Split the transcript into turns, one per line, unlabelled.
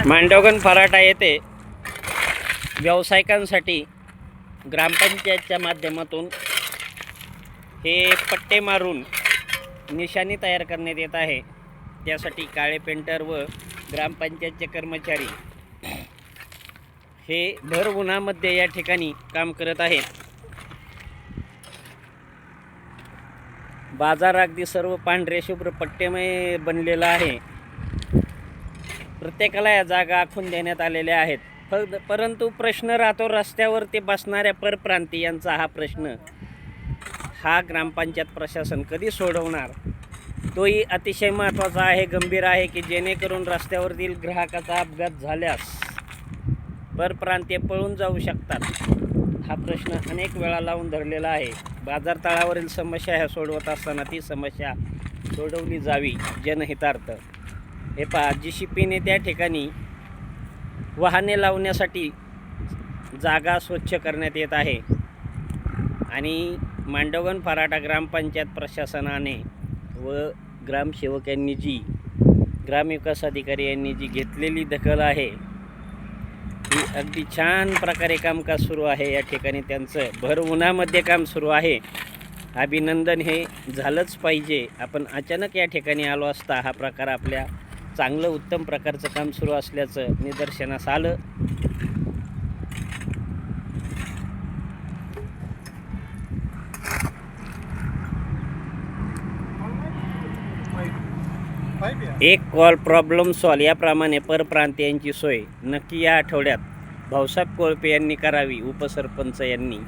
मांडवगण फराटा येथे व्यावसायिकांसाठी ग्रामपंचायतच्या माध्यमातून हे पट्टे मारून निशाणी तयार करण्यात येत आहे। त्यासाठी काळे पेंटर व ग्रामपंचायतचे कर्मचारी हे भर उन्हामध्ये या ठिकाणी काम करत आहेत। बाजार अगदी सर्व पांढरे शुभ्र पट्टेमय बनलेला आहे। प्रत्येकाला या जागा आखून देण्यात आलेल्या आहेत। परंतु प्रश्न राहतो रस्त्यावरती बसणाऱ्या परप्रांतीयांचा। हा प्रश्न हा ग्रामपंचायत प्रशासन कधी सोडवणार, तोही अतिशय महत्त्वाचा आहे, गंभीर आहे, की जेणेकरून रस्त्यावरील ग्राहकाचा अपघात झाल्यास परप्रांतीय पळून जाऊ शकतात। हा प्रश्न अनेक वेळा लावून धरलेला आहे। बाजार तळावरील समस्या ह्या सोडवत असताना ती समस्या सोडवली जावी जनहितार्थ। हे पहा, GCPने त्या ठिकाणी वाहने लावण्यासाठी जागा स्वच्छ करण्यात येत आहे आणि मांडवगण फराटा ग्रामपंचायत प्रशासनाने व ग्रामसेवक यांनी ग्रामविकास अधिकारी यांनी घेतलेली दखल आहे ही अगदी छान प्रकारे कामकाज सुरू आहे। या ठिकाणी त्यांचं भर उन्हामध्ये काम सुरू आहे। अभिनंदन हे झालंच पाहिजे। आपण अचानक या ठिकाणी आलो असता हा प्रकार आपल्या चांगलं उत्तम प्रकारचं काम सुरू असल्याचं निदर्शनास आलं। एक कॉल प्रॉब्लेम सॉल्व याप्रमाणे परप्रांतीयांची सोय नक्की या आठवड्यात भाऊसाहेब कोळपे यांनी करावी, उपसरपंच यांनी।